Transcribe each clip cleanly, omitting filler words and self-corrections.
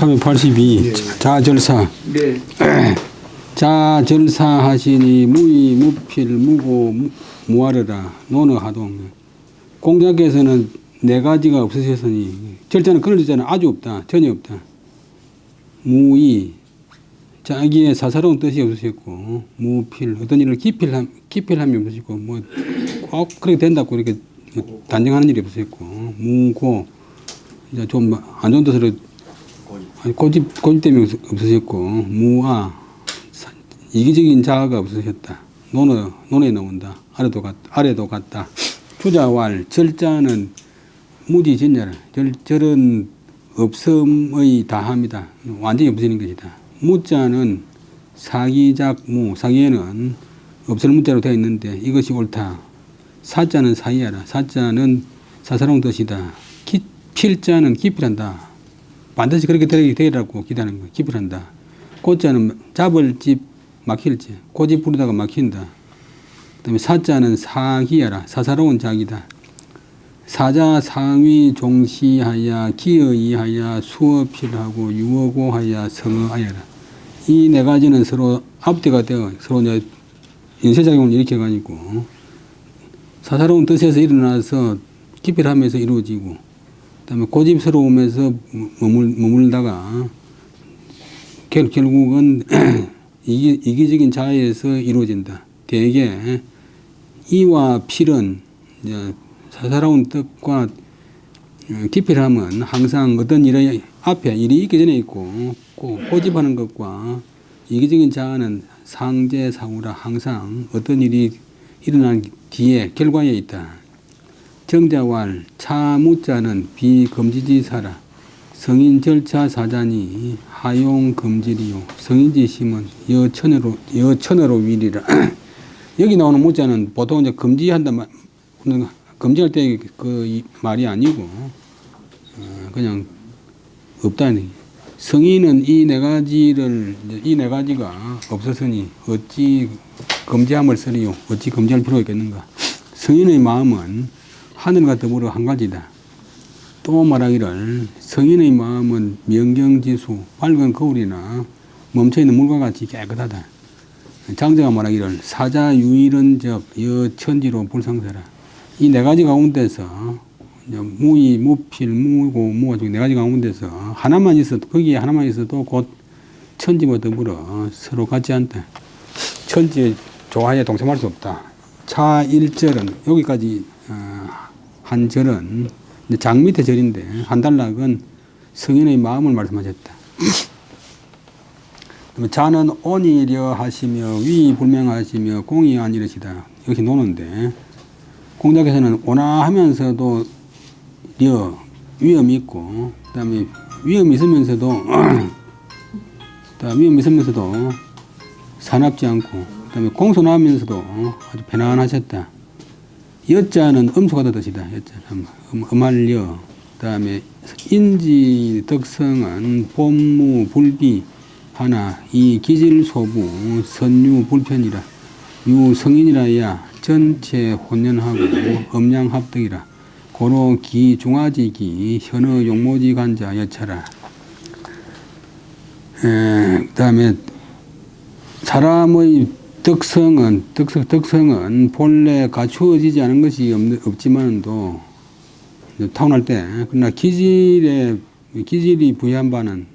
482. 자절사. 네. 자절사하시니 무의 무필 무고 무하르라 논어하동. 공자께서는 네 가지가 없으셨으니 절자는 그런 절자는 아주 없다. 전혀 없다. 무의 자기의 사사로운 뜻이 없으셨고 무필 어떤 일을 기필함이 없으시고 뭐 꼭 그렇게 된다고 이렇게 단정하는 일이 없으셨고 무고 이제 좀 안 좋은 뜻으로 고집 때문에 없으셨고 무아 이기적인 자아가 없으셨다. 논에 나온다. 아래도 같다. 주자왈 절자는 무지진열 절은 없음의 다함이다. 완전히 없어지는 것이다. 무자는 사기작무 사기에는 없을 무자로 되어 있는데 이것이 옳다. 사자는 사이하라. 사자는 사사로운 뜻이다. 필자는 기필한다. 반드시 그렇게 되리라고 기대하는 거. 기필한다. 고자는 잡을 집 막힐지 고집 부리다가 막힌다. 그 다음에 사자는 사기하라. 사사로운 자기다. 사자 상위 종시하야 기어이하야 수어필하고 유어고하야 성어하여라. 이 네 가지는 서로 앞뒤가 되어 서로 인쇄작용을 일으켜가지고 사사로운 뜻에서 일어나서 기필하면서 이루어지고 그다음에 고집스러움에서 머물다가 결국은 이기적인 자아에서 이루어진다. 대개 이와 필은 사사로운 뜻과 기필함은 항상 어떤 일의 앞에 일이 있기 전에 있고 고집하는 것과 이기적인 자아는 상제사후라 항상 어떤 일이 일어난 뒤에 결과에 있다. 정자왈 차무자는 비금지지사라. 성인 절차 사자니 하용금지리요. 성인지심은 여천으로 위리라. 여기 나오는 무자는 보통 이제 금지할 때 그 말이 아니고 그냥 없다니. 성인은 이 네 가지가 없었으니 어찌 금지함을 쓰리요. 어찌 금지할 필요가 있겠는가. 성인의 마음은 하늘과 더불어 한 가지다. 또 말하기를 성인의 마음은 명경지수 밝은 거울이나 멈춰있는 물과 같이 깨끗하다. 장자가 말하기를 사자유일은 적 여천지로 불상사라. 이 네 가지 가운데서 무의, 무필, 무고, 무가 중 네 가지 가운데서 하나만 있어도 거기에 하나만 있어도 곧 천지와 더불어 서로 같지 않다. 천지의 조화에 동참할 수 없다. 차 1절은 여기까지 한 절은 장 밑에 절인데 한 단락은 성인의 마음을 말씀하셨다. 자는 온이려 하시며 위 불명하시며 공이 아니르시다. 이렇게 노는데 공자께서는 온화하면서도 위험이 있고 그다음에 위험이 있으면서도 사납지 않고 그다음에 공손하면서도 아주 편안하셨다. 여자는 음수가 뜻이다. 여자 음할여. 그다음에 인지 덕성은 본무 불비 하나 이 기질소부 선유 불편이라. 유성인이라야 전체 혼연하고 음양합덕이라. 고로 기 중화지기 현어 용모지 간자 여차라. 그다음에 사람의 덕성은 본래 갖추어지지 않은 것이 없지만도 타고날 때 그러나 기질이 부여한 바는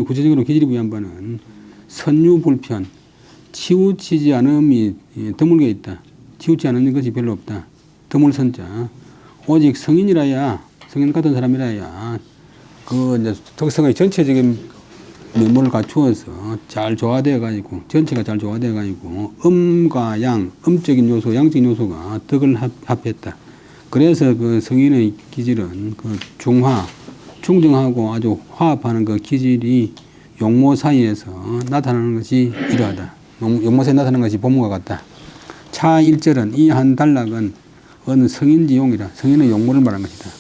구체적으로 기질이 부여한 바는 선유불편 치우치지 않음이 드물게 있다. 치우치지 않는 것이 별로 없다. 드물선자 오직 성인 같은 사람이라야 그 이제 덕성의 전체적인 면모를 갖추어서 잘 조화되어 가지고 전체가 잘 조화되어 가지고 음과 양, 음적인 요소, 양적인 요소가 덕을 합했다. 그래서 그 성인의 기질은 그 중정하고 아주 화합하는 그 기질이 용모 사이에서 나타나는 것이 이러하다. 용모 사이에 나타나는 것이 본문과 같다. 차 1절은 이 한 단락은 어느 성인지용이라 성인의 용모를 말한 것이다.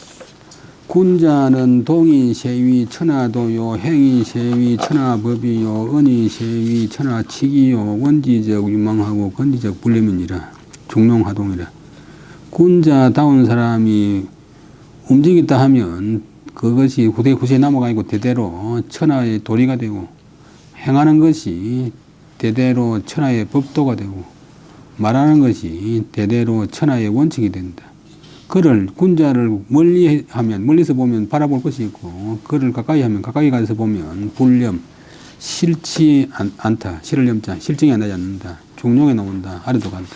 군자는 동이 세위 천하도요 행이 세위 천하법이요 은이 세위 천하치기요 원지적 유망하고 건지적 불림이니라. 중용하동이라. 군자다운 사람이 움직였다 하면 그것이 후세에 넘어가고 대대로 천하의 도리가 되고 행하는 것이 대대로 천하의 법도가 되고 말하는 것이 대대로 천하의 원칙이 된다. 그를 군자를 멀리 하면 멀리서 보면 바라볼 것이 있고 그를 가까이 하면 가까이 가서 보면 불념 싫지 않다. 싫을 염자 실증이 안 나지 않는다. 중용에 나온다. 아래도 간다.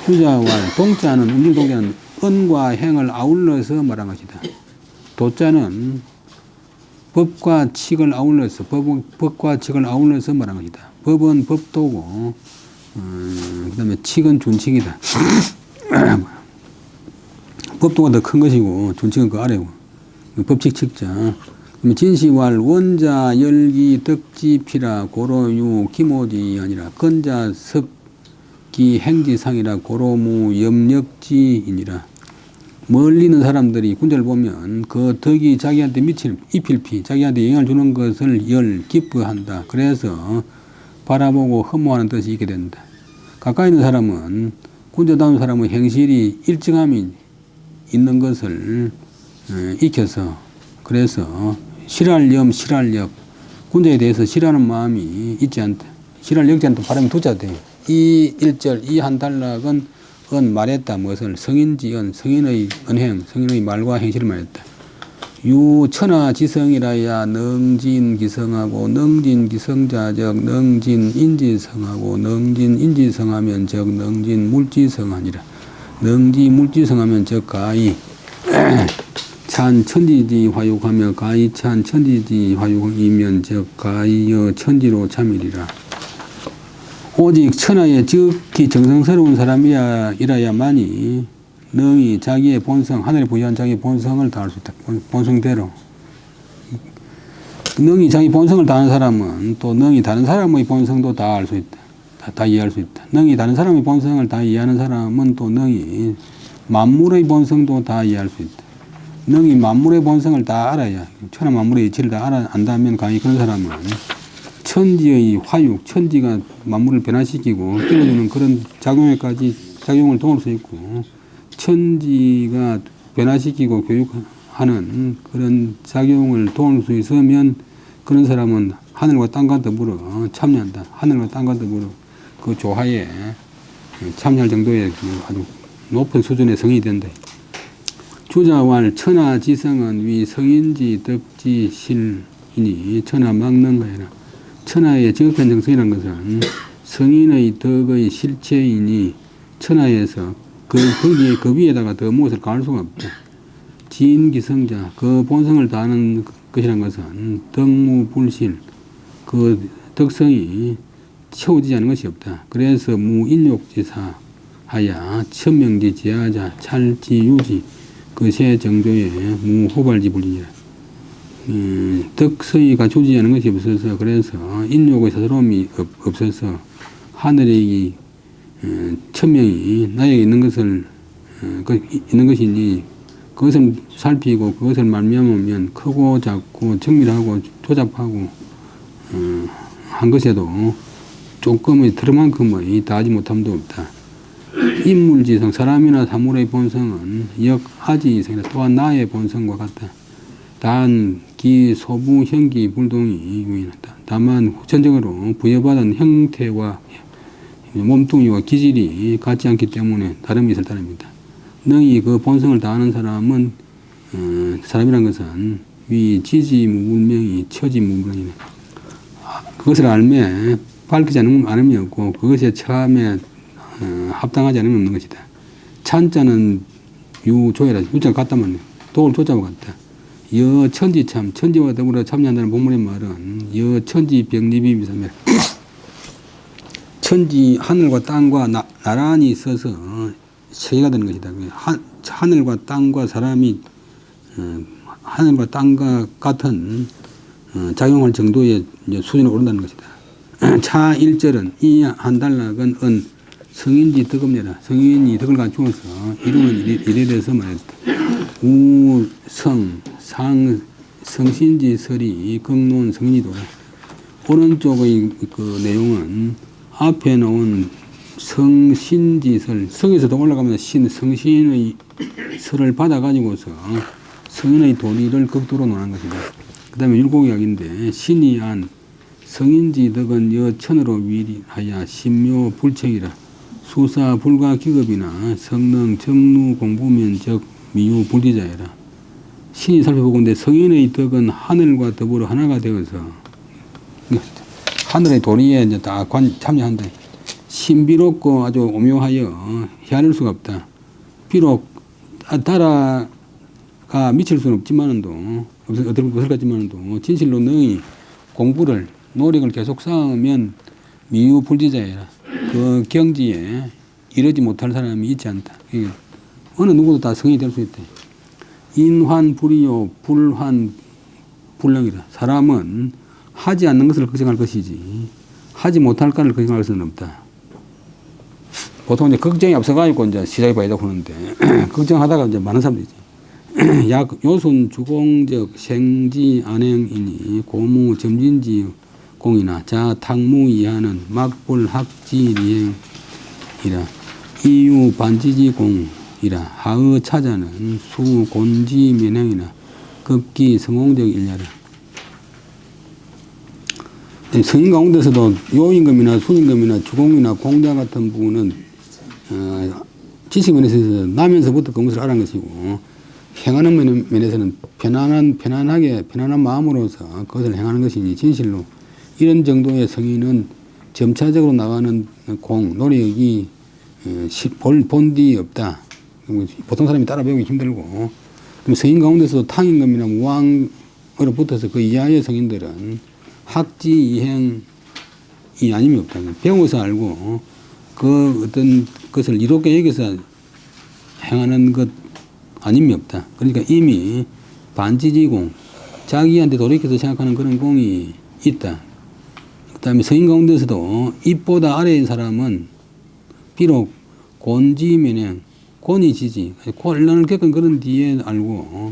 주자와 동자는 음중 동자는 언과 행을 아울러서 말한 것이다. 도자는 법과 칙을 아울러서 법과 칙을 아울러서 말한 것이다. 법은 법도고 그다음에 칙은 준칙이다. 법도가 더 큰 것이고 준칙은 그 아래고 법칙 칙자. 진시왈 원자 열기 덕지피라 고로유 기모지 아니라 건자 섭기 행지상이라 고로무 염력지이니라. 멀리 있는 사람들이 군자를 보면 그 덕이 자기한테 미칠 이필피 자기한테 영향을 주는 것을 기뻐한다. 그래서 바라보고 흠모하는 뜻이 있게 된다. 가까이 있는 사람은 군자다운 사람의 행실이 일정함이 있는 것을 익혀서 그래서 싫어할 싫어할 군자에 대해서 싫어하는 마음이 있지 않다. 싫어할 역자는 발음이 두자 돼요. 이 1절 이 한 단락은 말했다. 무엇을 성인지 성인의 언행 성인의 말과 행실을 말했다. 유천하지성이라야 능진기성하고 능진기성자적 능진인지성하고 능진인지성하면 적 능진물지성하니라. 능지물지성하면 적 가히 찬천지지 화육하며 가히 찬천지지 화육이면 적 가히여 천지로 참이리라. 오직 천하에 즉히 정성스러운 사람이라야만이 능히 자기의 본성, 하늘에 부여한 자기의 본성을 다할 수 있다. 본성대로. 능히 자기 본성을 다하는 사람은 또 능히 다른 사람의 본성도 다 알 수 있다. 다 이해할 수 있다. 능히 다른 사람의 본성을 다 이해하는 사람은 또 능히 만물의 본성도 다 이해할 수 있다. 능히 만물의 본성을 다 알아야, 천하 만물의 이치를 다 안다면 강히 그런 사람은 천지의 화육, 천지가 만물을 변화시키고 끼워주는 그런 작용을 도울 수 있고 천지가 변화시키고 교육하는 그런 작용을 도울 수 있으면 그런 사람은 하늘과 땅과 더불어 참여한다. 하늘과 땅과 더불어 그 조화에 참여할 정도의 아주 높은 수준의 성인이 된다. 주자왈 천하지성은 위 성인지 덕지 실이니 천하 막는가해라. 천하의 지극한 정성이라는 것은 성인의 덕의 실체이니 천하에서 거기에 그 위에다가 더 무엇을 가할 수가 없다. 지인기성자 그 본성을 다하는 것이란 것은 덕무불실 그 덕성이 채워지지 않은 것이 없다. 그래서 무인욕지사 하야 천명지 지하자 찰지유지 그 세 정도의 무호발지 불리니라. 덕성이 갖춰지지 않은 것이 없어서 그래서 인욕의 사스러움이 없어서 하늘의 천명이 나에게 있는 것을 있는 것이니 그것을 살피고 그것을 말미암으면 크고 작고 정밀하고 조잡하고 한 것에도 조금의 들만큼의 다하지 못함도 없다. 인물지성 사람이나 사물의 본성은 역하지성이다. 또한 나의 본성과 같다. 단, 기, 소부, 형기, 불동이 유인한다. 다만 후천적으로 부여받은 형태와 몸뚱이와 기질이 같지 않기 때문에 다름이 있을 따름입니다. 능히 그 본성을 다하는 사람은 사람이란 것은 위 지지무불명이 처지무불명이네. 그것을 알매 밝히지 않음이 없고 그것에 처음에 합당하지 않음이 없는 것이다. 찬자는 유조해라. 유자가 같단 말이야. 도울 조자와 같다. 여천지참 천지와 더불어 참여한다는 본문의 말은 여천지병립이 미삼이라. 천지 하늘과 땅과 나란히 서서 세계가 되는 것이다. 하늘과 땅과 사람이 하늘과 땅과 같은 작용할 정도의 수준에 오른다는 것이다. 차 1절은 이 한 단락은 성인지 덕업내라. 성인이 덕을 갖추어서 이루는 일에 대해서 말했다. 우성 성신지 설이 극론 성인이도라. 오른쪽의 그 내용은 앞에 나온 성신지설, 성에서도 올라가면 성신의 설을 받아가지고서 성인의 도리를 극도로 논한 것이다. 그 다음에 율곡이야기인데 신이 안 성인지 덕은 여천으로 위하여 신묘 불책이라 수사 불가 기급이나 성능 정루 공부면적 미유 불지자여라. 신이 살펴보건대 성인의 덕은 하늘과 더불어 하나가 되어서 하늘의 도리에 이제 다 참여한다. 신비롭고 아주 오묘하여 헤아릴 수가 없다. 비록 달아가 미칠 수는 없지만은도 어떨 것 같지만은도 진실로 너희 공부를 노력을 계속 쌓으면 미유불지자여라. 그 경지에 이르지 못할 사람이 있지 않다. 어느 누구도 다 성인이 될 수 있대. 인환불이요 불환불능이라. 사람은 하지 않는 것을 걱정할 것이지 하지 못할 것을 걱정할 것은 없다. 보통 이제 걱정이 앞서가지고 이제 시작해 봐야 되고 그러는데 걱정하다가 이제 많은 사람들이지. 약 요순 주공적 생지 안행이니 고무 점진지 공이나 자 탕무 이하는 막불 학지리행이라 이유 반지지 공이라 하의 차자는 수 곤지 면행이나 급기 성공적 일야라. 성인 가운데서도 요임금이나 수임금이나 주공이나 공자 같은 부분은 지식 면에서 나면서부터 그 것을 알은 것이고 행하는 면에서는 편안한 마음으로서 그것을 행하는 것이니 진실로 이런 정도의 성인은 점차적으로 나가는 노력이 본디 없다. 보통 사람이 따라 배우기 힘들고 성인 가운데서도 탕임금이나 무왕으로 붙어서 그 이하의 성인들은 학지 이행이 아님이 없다. 배워서 알고 그 어떤 것을 이롭게 여기서 행하는 것 아님이 없다. 그러니까 이미 반지지공, 자기한테 돌이켜서 생각하는 그런 공이 있다. 그 다음에 성인 가운데서도 입보다 아래인 사람은 비록 곤지면행, 곤이 지지, 곤란을 겪은 그런 뒤에 알고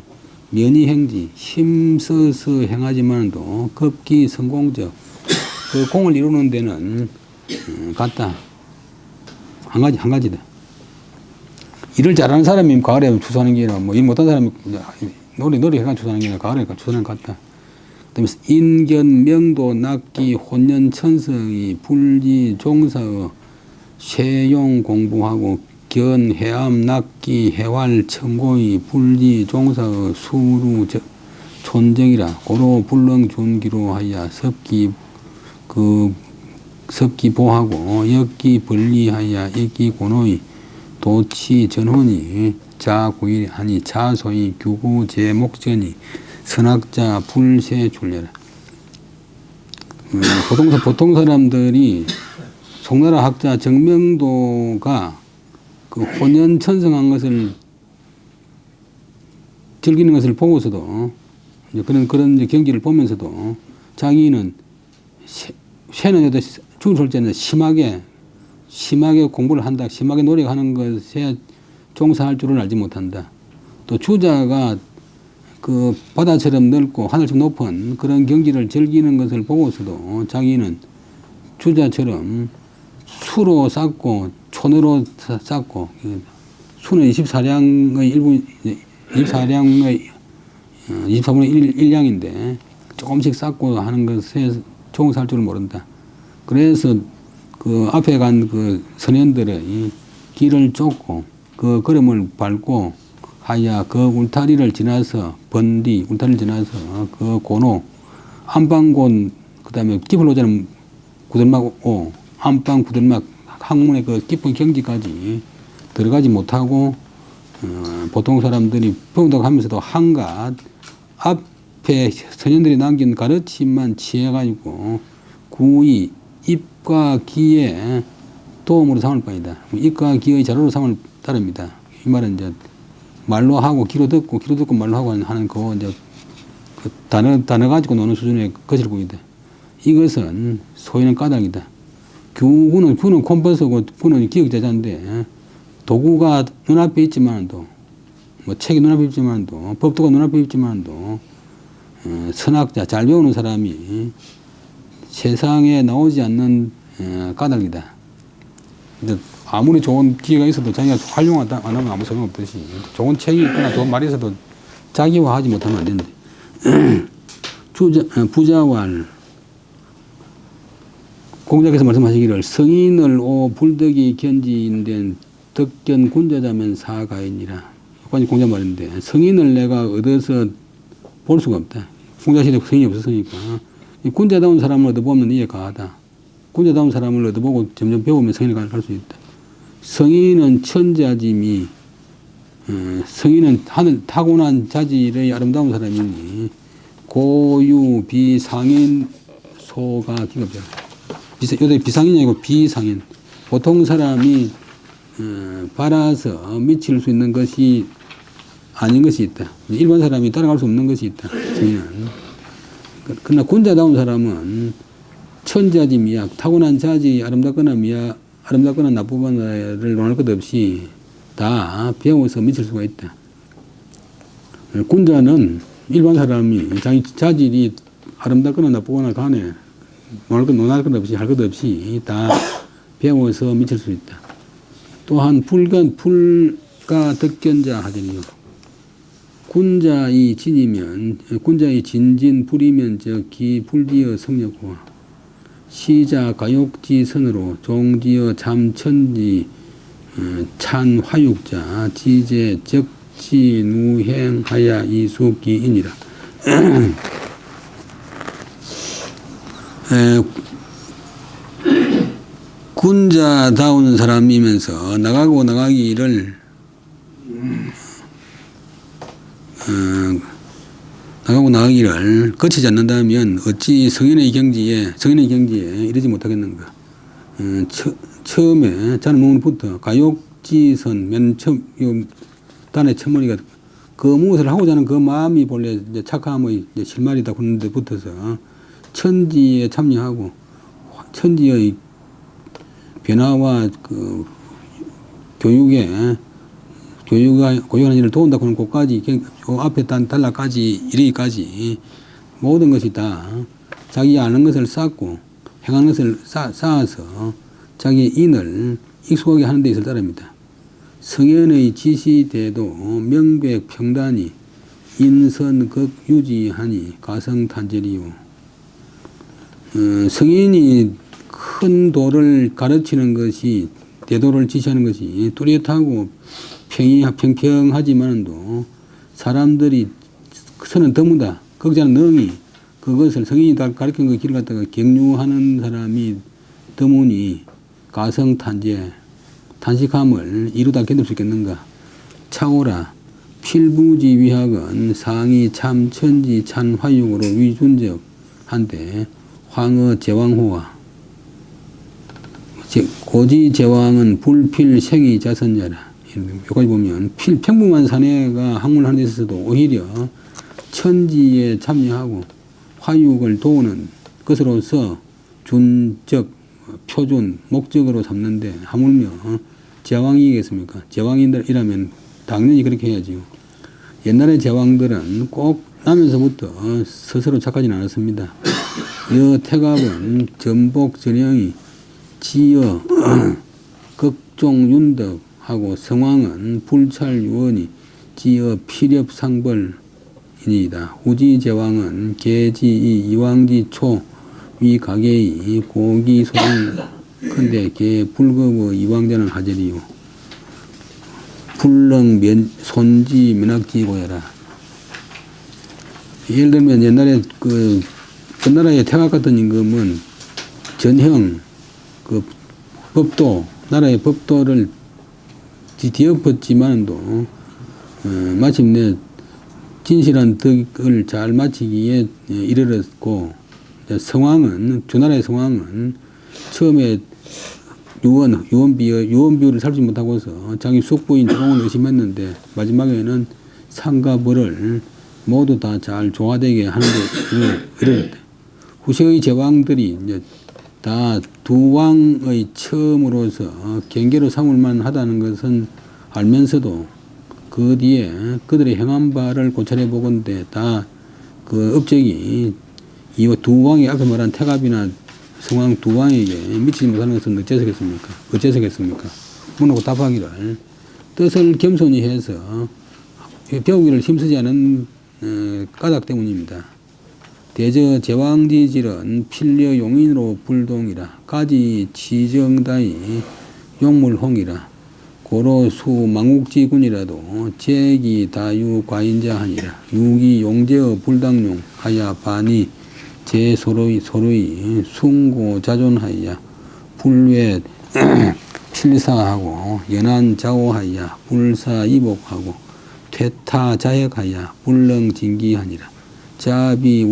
면이 행지, 힘써서 행하지만도 급기 성공적, 그 공을 이루는 데는 같다. 한 가지다. 일을 잘하는 사람이 가을에 추수하는 게 아니라 일 못하는 사람이 노력해가 추수하는 게 아니라 가을에 추수하는 것 같다. 그 다음에 인견, 명도, 낙기, 혼연, 천성이, 불지, 종사의 쇠용 공부하고 견, 해암, 낙기, 해활, 청고이, 불지, 종사의 수루, 촌정이라 고로 불능 준기로 하여 섭기 보하고 역기 분리하여 역기 고노이 도치 전혼이 자구일하니 자소이 규구 제목전이 선학자 불세 줄려라. 보통 사람들이 송나라 학자 정명도가 그 혼연천성한 것을 즐기는 것을 보고서도 그런 경기를 보면서도 자기는 쇠는 죽을 때는 심하게 공부를 한다, 심하게 노력하는 것에 종사할 줄을 알지 못한다. 또 주자가 그 바다처럼 넓고 하늘처럼 높은 그런 경지를 즐기는 것을 보고서도 자기는 주자처럼 수로 쌓고 촌으로 쌓고 수는 24량의 24분의 1량인데 조금씩 쌓고 하는 것에 종사할 줄을 모른다. 그래서 그 앞에 간 그 선현들의 길을 쫓고 그 걸음을 밟고 하야 그 울타리를 지나서 울타리를 지나서 그 고노 안방곤 그다음에 깊은 오자는 구들막 안방 구들막 학문의 그 깊은 경지까지 들어가지 못하고 보통 사람들이 배운다고 하면서도 한갓 앞에 선현들이 남긴 가르침만 취해가지고 구의 입과 귀의 도움으로 삼을 바이다. 입과 귀의 자료로 삼을 따릅니다. 이 말은 이제 말로 하고 귀로 듣고 말로 하고 하는 거 이제 그 단어 가지고 노는 수준의 거칠구이다. 이것은 소위는 까닭이다. 규는 콤퍼스고 구는 기억자자인데 도구가 눈앞에 있지만도 책이 눈앞에 있지만도 법도가 눈앞에 있지만도 선학자 잘 배우는 사람이 세상에 나오지 않는 까닭이다. 아무리 좋은 기회가 있어도 자기가 활용 안 하면 아무 소용 없듯이 좋은 책이 있거나 좋은 말이 있어도 자기화하지 못하면 안 된대. 부자왈 공자께서 말씀하시기를 성인을 오 불덕이 견지인된 덕견 군자자면 사가이니라. 공자 말인데 성인을 내가 얻어서 볼 수가 없다. 공자시대 성인이 없었으니까 군자다운 사람을 얻어보면 이에 가하다. 군자다운 사람을 얻어보고 점점 배우면 성인을 갈 수 있다. 성인은 천자짐이 성인은 하늘 타고난 자질의 아름다운 사람이니 고유 비상인 소가 기겁이야. 여기 비상인이 아니고 비상인. 보통 사람이 바라서 미칠 수 있는 것이 아닌 것이 있다. 일반 사람이 따라갈 수 없는 것이 있다. 성인은. 그러나 군자다운 사람은 천자짐이야. 타고난 자질이 아름답거나 나쁘거나를 논할 것 없이 다 배워서 미칠 수가 있다. 군자는 일반 사람이 자기 자질이 아름답거나 나쁘거나 간에 논할 것 없이 할 것 없이 다 배워서 미칠 수 있다. 또한 불가 덕견자 하더니요. 군자의 진이면 군자의 진진 불이면 기 불지어 성력화 시자 가욕지 선으로 종지어 잠천지 찬화육자 지제 적지 누행하야 이수기이니라. 군자다운 사람이면서 나가기를 거치지 않는다면 어찌 성인의 경지에 이르지 못하겠는가. 처음에 자는 가욕지선 맨 처음 단의 첫머리가 그 무엇을 하고자 하는 그 마음이 본래 이제 착함의 이제 실마리다 그런 데 붙어서 천지에 참여하고 천지의 변화와 그 고유하는 일을 도운다 그런 곳까지 앞에 단달라까지 이르기까지 모든 것이 다 자기 아는 것을 쌓고 행하는 것을 쌓아서 자기 인을 익숙하게 하는 데 있을 따릅니다. 성현의 지시대도 명백 평단이 인선극 유지하니 가성탄절이요. 성인이 큰 도를 가르치는 것이 대도를 지시하는 것이 뚜렷하고 평평하지만도 사람들이 선은 드문다. 거기자는 능히 그것을 성인이 다 가르친 그 길을 갖다가 경유하는 사람이 드무니 가성탄제 단식함을 이루다 견딜 수 있겠는가. 차오라 필부지 위학은 상이 참천지 찬화육으로 위준적한데 황어 제왕호와 고지 제왕은 불필생이 자선자라. 여기까지 보면 평범한 사내가 학문하는 데 있어서도 오히려 천지에 참여하고 화육을 도우는 것으로서 준적 표준 목적으로 삼는데 하물며 제왕이겠습니까? 제왕이라면 당연히 그렇게 해야지요. 옛날의 제왕들은 꼭 나면서부터 스스로 착하지는 않았습니다. 여태갑은 전복 전형이 지어 극종윤덕하고 성왕은 불찰유언이 지어 필엽상벌이니이다. 후지제왕은 계지이 이왕지초 위가계이 고기소는 큰데 개 불급의 이왕자는 하절이요. 불능 손지 면학지고해라. 예를 들면 옛날에 그 나라의 태각 같은 임금은 전형 그 법도 나라의 법도를 뒤엎었지만도 마침내 진실한 덕을 잘 마치기에 이르렀고 주나라의 성왕은 처음에 유언비유를 살지 못하고서 자기 숙부인 조공을 의심했는데 마지막에는 상과 벌을 모두 다 잘 조화되게 하는 데 이르렀대. 후세의 제왕들이 이제 다 두 왕의 처음으로서 경계로 삼을만 하다는 것은 알면서도 그 뒤에 그들의 행한 바를 고찰해 보건대 다 그 업적이 이 두 왕이 앞에 말한 태갑이나 성왕 두 왕에게 미치지 못하는 것은 어째서겠습니까? 문하고 답하기를 뜻을 겸손히 해서 배우기를 힘쓰지 않은 까닭 때문입니다. 대저 제왕지질은 필려 용인으로 불동이라 까지 지정다이 용물홍이라 고로 수 망국지군이라도 제기 다유 과인자하니라 유기 용제어 불당용 하야 반이 제소로이 숭고 자존하야 불외 필사하고 연한 자오하야 불사이복하고 퇴타 자역하야 불능징기하니라 자비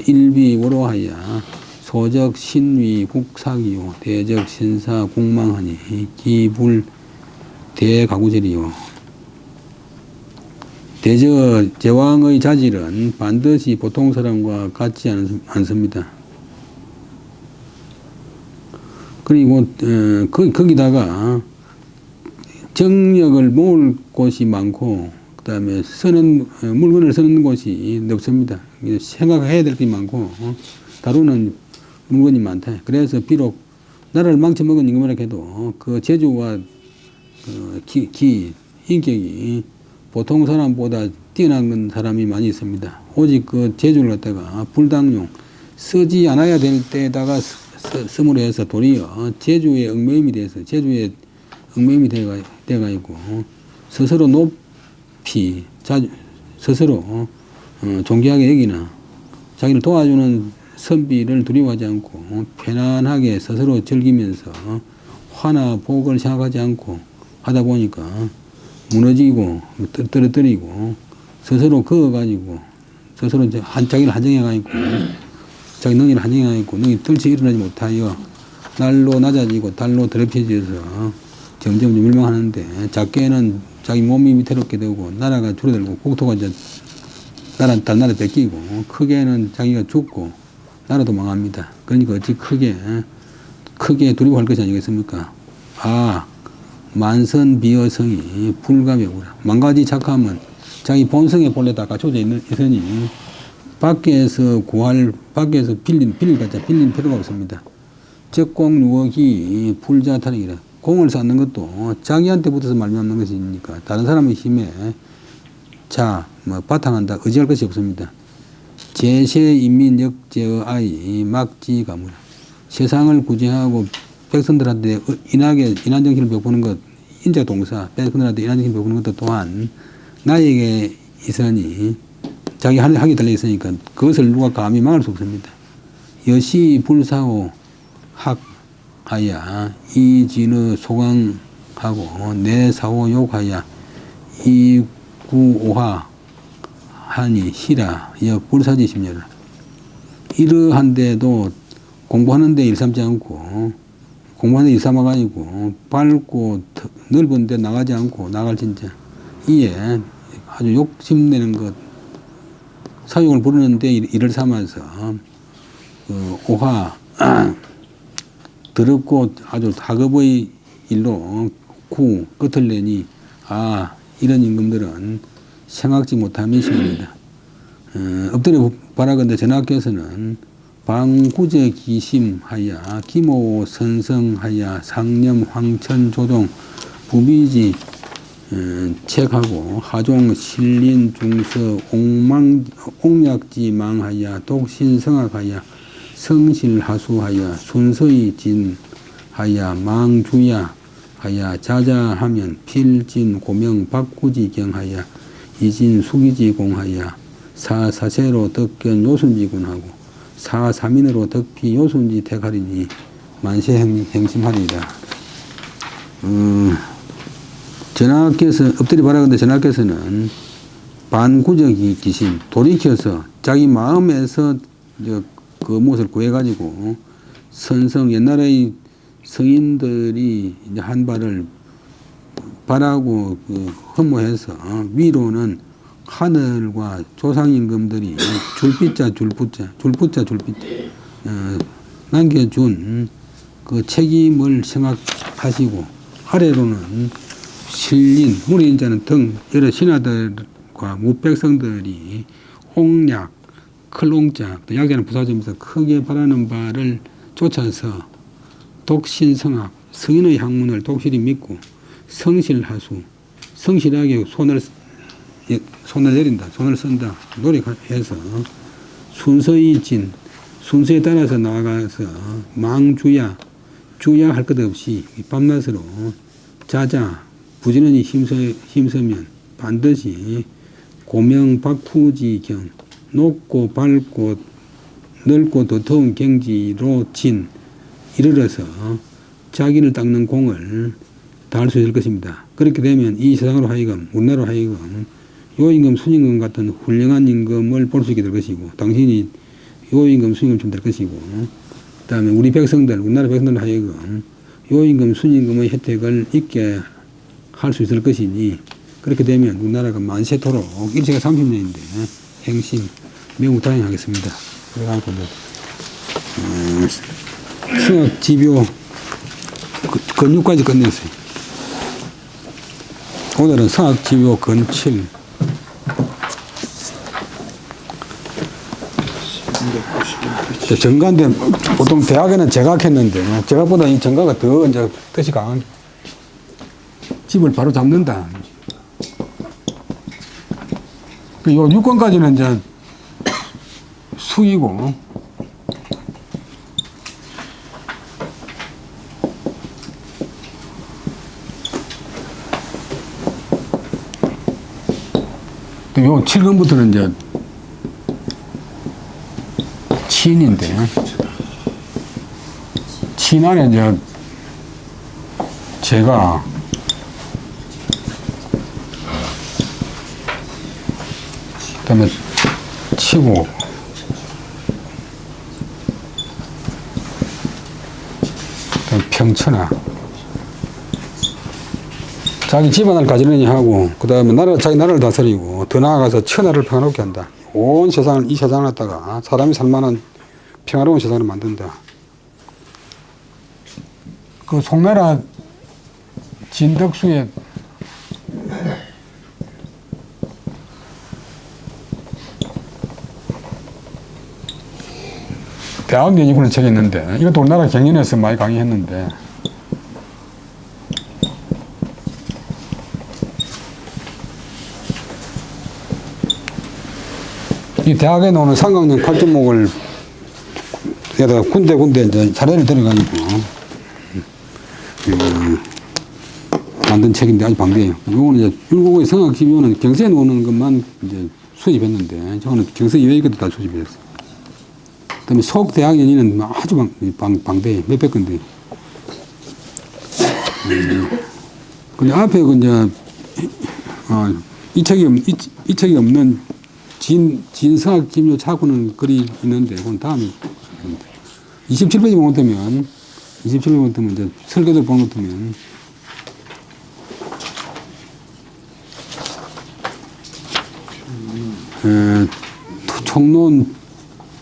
일비 워로하야 소적 신위 국사기요 대적 신사 공망하니 기불 대가구절이요 대저 제왕의 자질은 반드시 보통 사람과 같지 않습니다. 그리고 거기다가 정력을 모을 곳이 많고 그 다음에 물건을 쓰는 곳이 없습니다. 생각해야 될 게 많고 다루는 물건이 많다. 그래서 비록 나라를 망쳐먹은 임금이라 해도 그 재주와 인격이 보통 사람보다 뛰어난 사람이 많이 있습니다. 오직 그 재주를 갖다가 불당용 쓰지 않아야 될 때에다가 쓰므로 해서 도리어 재주에 얽매임이 돼가 있고 스스로 높이 스스로 존귀하게 여기나 자기를 도와주는 선비를 두려워하지 않고 편안하게 스스로 즐기면서 화나 복을 생각하지 않고 하다 보니까 무너지고 떨어뜨리고 스스로 그어가지고 스스로 자기를 한정해가지고 자기 능력을 한정해가지고 능력이 떨치 일어나지 못하여 날로 낮아지고 달로 더럽혀져서 점점 멸망하는데 작게는 자기 몸이 위태롭게 되고 나라가 줄어들고 국토가 이제 나라 뺏기고 크게는 자기가 죽고 나라도 망합니다. 그러니까 어찌 크게 두려워할 것이 아니겠습니까? 만선비어성이 불가명우라. 만가지 착함은 자기 본성에 본래 다 갖춰져 있으니 밖에서 빌릴 필요가 없습니다. 적공유억이 불자타령이라. 공을 쌓는 것도 자기한테 붙어서 말미암는 것이니까 다른 사람의 힘에 바탕한다 의지할 것이 없습니다. 제세인민역제의 막지가무라. 세상을 구제하고 백성들한테 인한정신을 베푸는 것, 인자동사, 백성들한테 인한정신을 베푸는 것도 또한 나에게 있으니 자기 하기 달려있으니까 그것을 누가 감히 막을 수 없습니다. 여시 불사호 학하야 이진의 소강하고 내사호 욕하야 이구오하 하니 시라 역 불사지심여라. 이러한데도 공부하는데 일삼지 않고 공부하는데 일삼아가지고 밝고 넓은 데 나가지 않고 나갈 진짜 이에 아주 욕심내는 것 사욕을 부르는데 이를 삼아서 오화 더럽고 아주 다급의 일로 끝을 내니 이런 임금들은 생각지 못함이 심합니다. 엎드려 바라건대 전하께서는 방구제 기심하야 기모 선성하야 상념 황천조동 부비지 책하고 하종 신린 중서 옥약지망하야 독신성악하야 성실하수하야 순서의 진하야 망주야 하야 자자하면 필진 고명 박구지경하야 이진 수기지공하야 사사세로 덕견 요순지군하고 사사민으로 덕피 요순지 택하리니 만세 행심하리이다. 전하께서 엎드려 바라건대 전하께서는 반구적이 기심 돌이켜서 자기 마음에서 그 무엇을 구해가지고 옛날의 성인들이 이제 한 발을 바라고 흠모해서 위로는 하늘과 조상임금들이 줄빗자 남겨준 그 책임을 생각하시고 아래로는 신린 무리인자는 등 여러 신하들과 무백성들이 옥약 클롱자 약자는 부사점에서 크게 바라는 바를 쫓아서 독신성악 성인의 학문을 독실히 믿고 성실하수 성실하게 손을 손을 내린다. 손을 쓴다. 노력해서 순서의 진, 순서에 따라서 나아가서 망주야, 주야할 것 없이 밤낮으로 자자, 부지런히 힘쓰면 반드시 고명박후지경, 높고 밝고 넓고 도터운 경지로 이르러서 자기를 닦는 공을 다할 수 있을 것입니다. 그렇게 되면 이 세상으로 하여금, 우리나라로 하여금 요임금, 순임금 같은 훌륭한 임금을 볼 수 있게 될 것이고, 당신이 요임금, 순임금 좀 될 것이고, 그 다음에 우리 백성들, 우리나라 백성들 하여금 요임금, 순임금의 혜택을 있게 할 수 있을 것이니, 그렇게 되면 우리나라가 만세토록, 일제가 30년인데 행심 매우 다양하겠습니다. 그래가지고 수학 지표 근육까지 끝냈어요. 오늘은 수학 지표 근칠. 정가인데 보통 대학에는 재학했는데 재학보다 이 정가가 더 이제 뜻이 강한 집을 바로 잡는다. 요 6권까지는 이제 수이고, 또 요 7권부터는 이제 친인데, 친 안에 이제 제가 그 다음에 치고, 평천하, 자기 집안을 가지런히 하고, 그 다음에 자기 나라를 다스리고, 더 나아가서 천하를 평화롭게 한다. 온 세상을, 이 세상을 갖다가 사람이 살만한 평화로운 세상을 만든다. 그 송나라 진덕수의 대학 연구를 책이 있는데, 이것도 우리나라 경연에서 많이 강의했는데, 이 대학에 나오는 삼각형 칼주목을 여기다가 군데 이제 사례를 들어가지고 만든 책인데 아주 방대해요. 이거는 이제 율곡의 성악지표는 경서에 나오는 것만 이제 수집했는데, 저는 경서 이외의 것도 다 수집했어요. 그 다음에 속대학 연의는 아주 방대해. 몇백 건데. 근데 앞에 그 이제, 이 책이 없는 진성학 김요 차고는 글이 있는데, 그건 다음에 27페이지 보면 되면, 27페이지 보면 되면 이제 설계도 보는 것 되면, 총론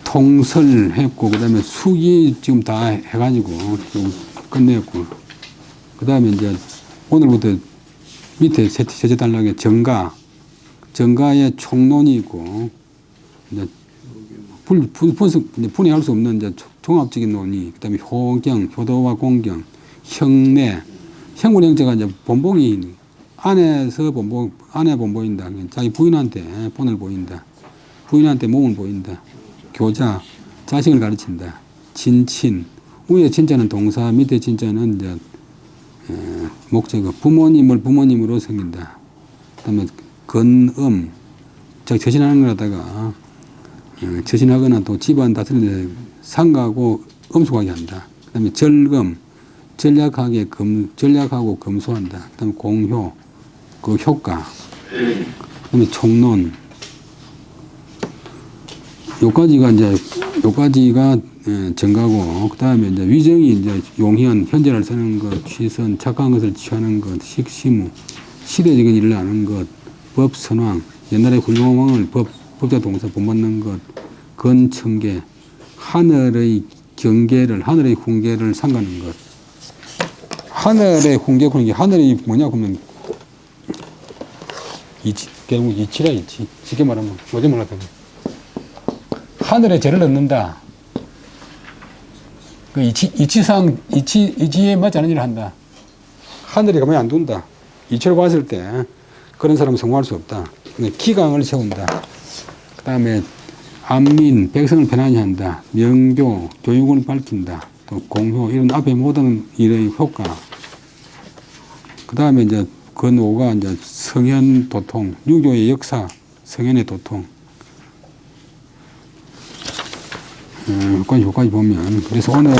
통설했고, 그 다음에 수기 지금 다 해가지고 좀 끝냈고, 그 다음에 이제 오늘부터 밑에 셋째 단락에 정가의 총론이 있고, 이제 분해할 수 없는 이제 종합적인 논의, 그 다음에 효경, 효도와 공경, 형내, 형군 형제가 이제 본봉이 안에서 안에 본보인다. 자기 부인한테 본을 보인다. 부인한테 몸을 보인다. 교자, 자식을 가르친다. 진친, 위에 진자는 동사, 밑에 진자는 이제 목적어, 부모님을 부모님으로 섬긴다. 그 다음에 건음, 처신하는 거라다가 처신하거나 또 집안 다스리는 데 상가하고 엄숙하게 한다. 그 다음에 절금, 전략하고 검소한다. 그 다음에 공효, 그 효과, 그 다음에 총론, 요까지가 정가고, 그 다음에 이제 위정이 이제 용현, 현재를 쓰는 것, 취선, 착한 것을 취하는 것, 식시무, 시대적인 일을 아는 것, 법 선왕, 옛날에 훌륭한 왕을 법자 동사 본받는 것, 건청계, 하늘의 경계를, 하늘의 훈계를 상가는 것. 하늘의 훈계, 하늘이 뭐냐, 그러면, 결국 이치라, 이치. 쉽게 말하면, 뭐지 몰랐다. 하늘에 죄를 넣는다. 그 이치에 맞지 않은 일을 한다. 하늘이 가만히 안 둔다. 이치로 봤을 때, 그런 사람은 성공할 수 없다. 기강을 세운다. 그 다음에 안민, 백성을 편안히 한다. 명교, 교육을 밝힌다. 또 공효, 이런 앞에 모든 일의 효과. 그 다음에 이제 그5가 이제 성현 도통, 유교의 역사, 성현의 도통. 여기까지 보면, 그래서 오늘은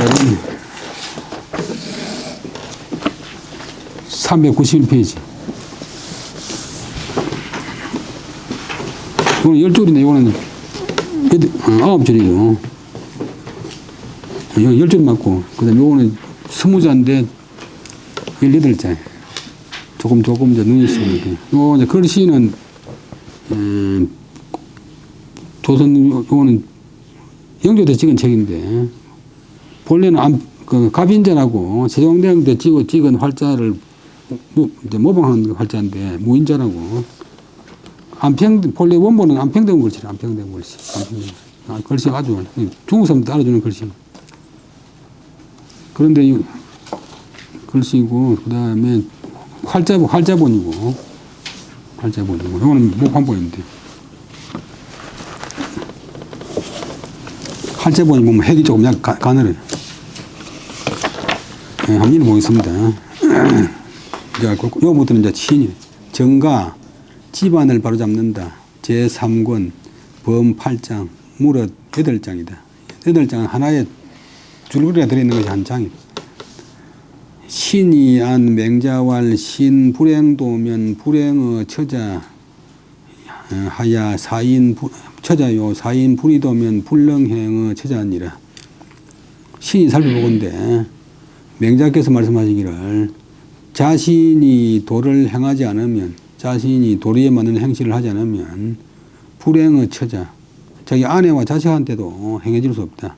391페이지. 이거는 10줄인데, 이거는 9줄이고. 10줄 맞고, 그 다음에 이거는 20자인데 18자. 조금 이제 눈이 씌우는데. 요 이제 글씨는, 요거는 영조때 찍은 책인데, 본래는 갑인자라고 세종대왕 때 찍은 활자를 이제 모방한 활자인데, 무인자라고. 본래 원본은 안평된 글씨래, 안평된 글씨. 글씨가 아주, 중국 사람도 알아주는 글씨. 그런데 이 글씨고, 그 다음에 활자본이고. 이거는 목판본인데. 활자본이 보면 핵이 조금 약간 가늘어요. 네, 한번 읽어보겠습니다. 요거부터는 이제 친이. 정가, 집안을 바로잡는다. 제3권, 범 8장, 무릇 8장이다. 8장은 하나의 줄거리가 들어있는 것이 한 장이다. 신이 안 맹자왈 신 불행도면 불행의 처자 하야 사인 처자요 사인 불이도면 불능행의 처자니라. 신이 살펴보건대 맹자께서 말씀하시기를 자신이 도를 행하지 않으면 자신이 도리에 맞는 행실을 하지 않으면 불행의 처자 자기 아내와 자식한테도 행해질 수 없다.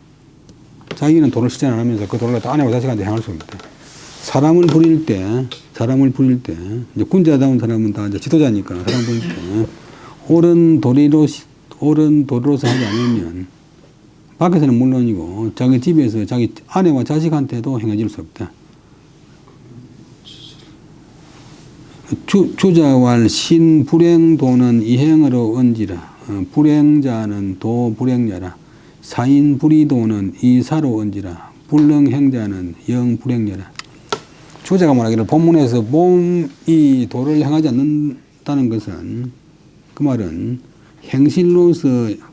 자기는 도를 실천 안 하면서 그 도를 아내와 자식한테 행할 수 없다. 사람을 부릴 때, 이제 군자다운 사람은 다 이제 지도자니까, 사람 부릴 때, 옳은 도리로서 하지 않으면, 밖에서는 물론이고, 자기 집에서 자기 아내와 자식한테도 행해질 수 없다. 주자왈 신 불행도는 이행으로 언지라, 불행자는 도 불행자라, 사인 불의도는 이사로 언지라, 불능행자는 영 불행자라. 주제가 말하기를 본문에서 몸이 도를 행하지 않는다는 것은 그 말은 행실로서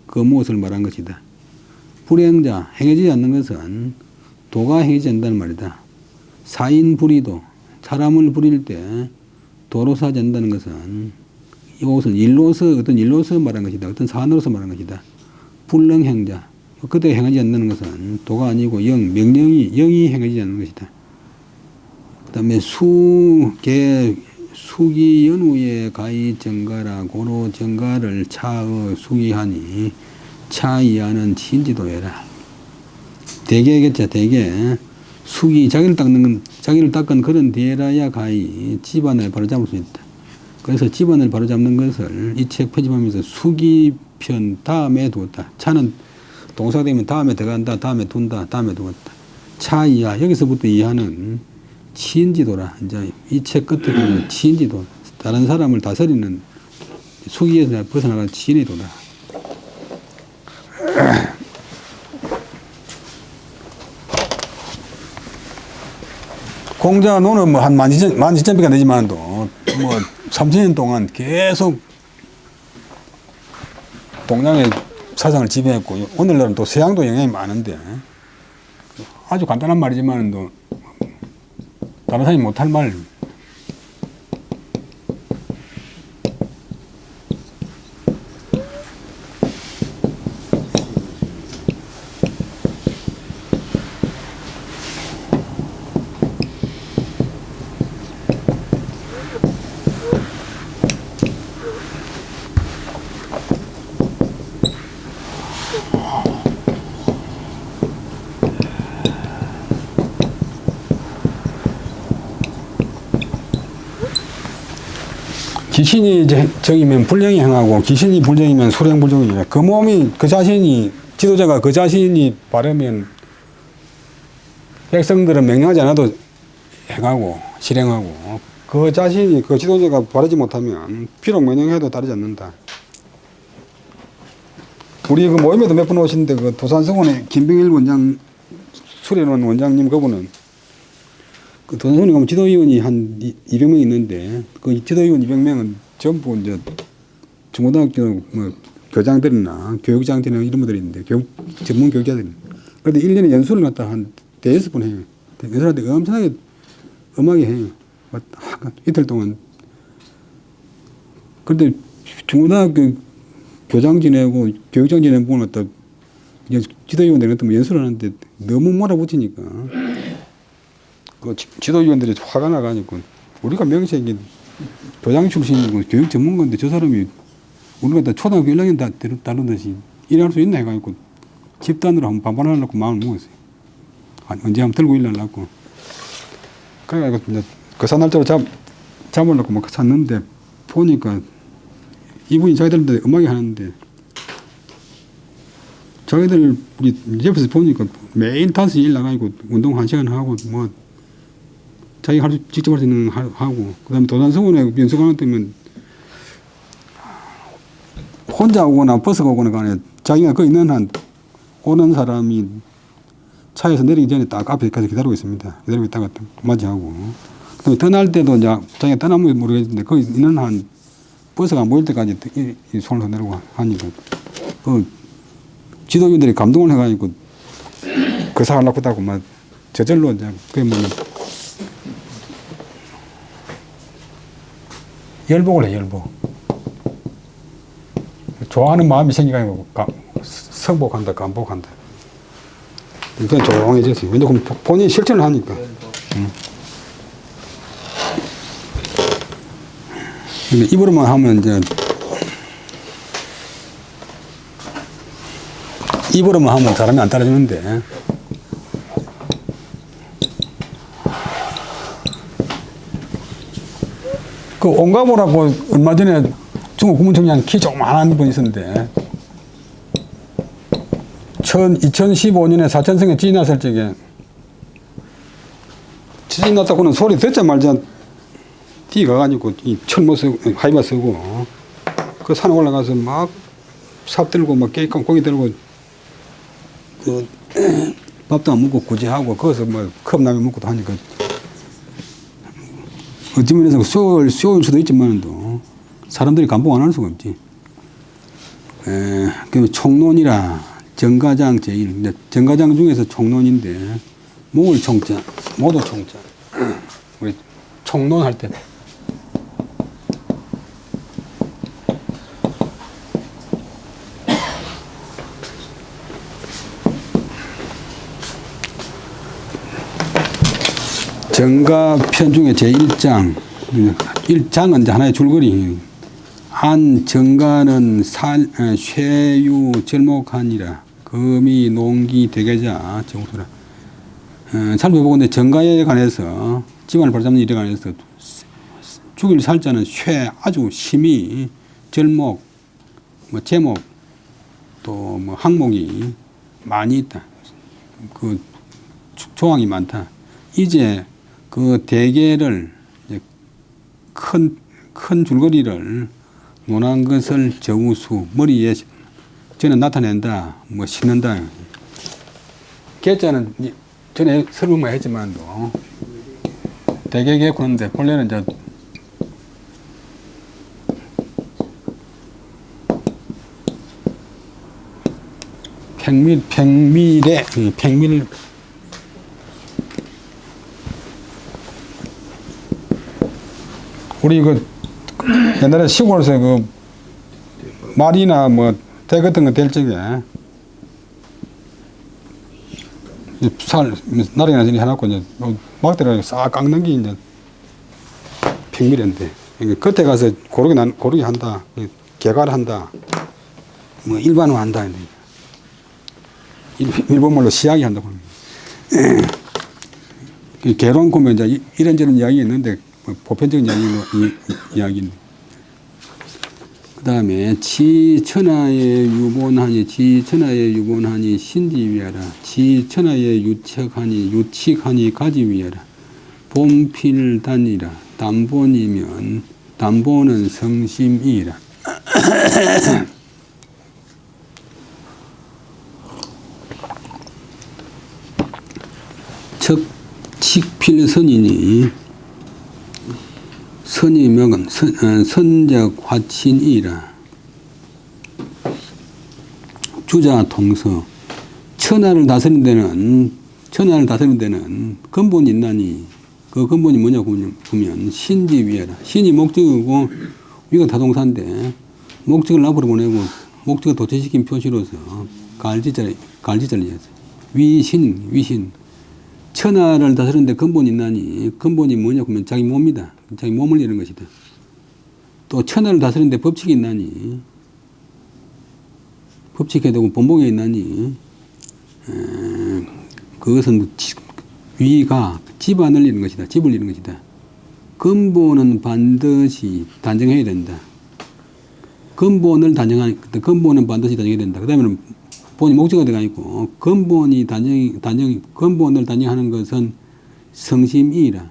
그 무엇을 말한 것이다. 불행자, 행해지지 않는 것은 도가 행해지지 않는다는 말이다. 사인 불의도, 사람을 부릴 때 도로서 하지 않는다는 것은 이것은 어떤 일로서 말한 것이다. 어떤 사안으로서 말한 것이다. 불능행자, 그때 행하지 않는 것은 도가 아니고 영이 행하지 않는 것이다. 그 다음에 수기 연후에 가히 정가라 고로 정가를 차의 수기하니 차이하는 친지도해라. 대개겠죠. 대개 수기 자기를 닦은 그런 뒤에라야 가히 집안을 바로잡을 수 있다. 그래서 집안을 바로잡는 것을 이 책 편집하면서 수기편 다음에 두었다. 차는 동사가 되면 다음에 들어간다, 다음에 둔다, 다음에 두었다. 차이하 여기서부터 이하는 치인지도라. 이제 이 책 끝에 보면 치인지도. 다른 사람을 다스리는 수기에서 벗어나간 치인지도다. 공자노는 뭐 한 17,000배가 되지만도 뭐 3,000년 동안 계속 동양의 사상을 지배했고 오늘날은 또 서양도 영향이 많은데 아주 간단한 말이지만도 다른 사람이 못할 말. 귀신이 정이면 불령이 행하고 귀신이 불정이면 수령불정이라. 그 몸이 그 자신이 지도자가 그 자신이 바르면 백성들은 명령하지 않아도 행하고 실행하고 그 자신이 그 지도자가 바르지 못하면 비록 명령해도 따르지 않는다. 우리 그 모임에도 몇 번 오시는데 그 도산성원의 김병일 원장 수련원 원장님 그분은 그 도산성원에 가면 지도위원이 한 200명 있는데 그 지도위원 200명은 전부 이제 중고등학교 뭐 교장들이나 교육장들이나 이런 분들이 있는데 전문 교육자들이. 그런데 1년에 연수를 갖다 한 대여섯 번 해요. 연수한테 엄청나게 엄하게 해요. 이틀 동안. 그런데 중고등학교 교장 지내고 교육장 지내는 분을 갖다 지도위원들이 갖다 연수를 하는데 너무 몰아붙이니까 그 지도위원들이 화가 나가지고 우리가 명색이 교장 출신이고 교육 전문가인데 저 사람이 우리가 다 초등학교 1학년 다 다루듯이 일할 수 있나 해가지고 집단으로 한번 반발하려고 마음을 먹었어요. 언제 한번 들고 일하려고. 그래가지고 이제 그 사날짜로 잡으려고 막 샀는데 보니까 이분이 자기들한테 음악이 하는데 자기들 우리 옆에서 보니까 매일 5시 일 나가고 운동 1시간 하고 뭐 자기가 직접 할 수 있는 거 하고 그다음에 도산성원에 연수관을 뜨면 혼자 오거나 버스가 오거나 간에 자기가 그 있는 한 오는 사람이 차에서 내리기 전에 딱 앞에 가서 기다리고 있습니다. 기다리고 있다가 맞이하고 그다음에 떠날 때도 이제 자기가 떠나면 모르겠는데 거기 있는 한 버스가 안 보일 때까지 이 손을 내리고 하니까 그 지도인들이 감동을 해가지고 그 사람 낳고다고 막 저절로 이제 그게 뭐 열복을 해 열복. 좋아하는 마음이 생기가지고 성복한다 감복한다. 그냥 조용해졌어요. 왜냐면 본인이 실천을 하니까. 근데 입으로만 하면 이제 입으로만 하면 사람이 안 따라주는데 그 온가모라고 얼마 전에 중국 국무총리한 키 조그만한 분 있었는데 2015년에 사천성에 지진 났을 적에 지진 났다고는 소리 듣자 말자 뛰어가가지고 이 철모 쓰고 하이바 쓰고 그 산에 올라가서 막 삽 들고 막 깨끗한 고기 들고 그 밥도 안 먹고 구제하고 거기서 뭐 컵라면 먹고도 하니까 어찌 면에서 쉬울 수도 있지만도 사람들이 감동 안 할 수가 없지. 그 총론이라 정가장 제일 정가장 중에서 총론인데 몽을 총자 모두 총자 우리 총론할 때 정가편 중에 제1장 1장은 이제 하나의 줄거리. 안 정가는 쇠유 절목하니라 금이 농기 대계자 정수라. 살펴보건데 정가에 관해서 집안을 바로잡는 일에 관해서 죽일 살자는 쇠 아주 심히 절목 뭐 제목 또 뭐 항목이 많이 있다. 그 조항이 많다. 이제 그 대계를 큰 줄거리를 논한 것을 저우수 머리에 저는 나타낸다 뭐 싣는다. 개자는 전에 설명만 했지만도 대개 개구는데 본래는 이제 팽밀 우리 그 옛날에 시골에서 그 말이나 뭐 대 같은 거 될 적에 살 나리나 저리 해놓고 이제 막대로 싹 깎는 게 이제 팽밀인데 겉에 가서 고르게 한다 개괄한다 뭐 일반화한다 일본말로 시약이 한다 개론 보면 이제 이런저런 이야기 있는데 보편적인 이야기인데 그 다음에 치천하에 유본하니 신지위하라 치천하에 유칙하니 가지위하라 봄필단이라 단본이면 단본은 성심이라. 척칙필선이니 선이명은 선적 화친이라. 주자 통서 천하를 다스리는 데는 근본이 있나니 그 근본이 뭐냐고 보면 신지위하라. 신이 목적이고 위가 타동사인데 목적을 앞으로 보내고 목적을 도취시킨 표시로서 갈지자를 이해하세요. 위신 천하를 다스리는데 근본이 있나니 근본이 뭐냐고 하면 자기 몸이다. 자기 몸을 이루는 것이다. 또 천하를 다스리는데 법칙이 있나니 법칙에 되고 본봉에 있나니 그것은 위가 집안을 이루는 것이다. 집을 이루는 것이다. 근본은 반드시 단정해야 된다. 근본은 반드시 단정해야 된다. 그 다음에는 본이 목적어가 들어가있고 근본을 단정하는 것은 성심이라.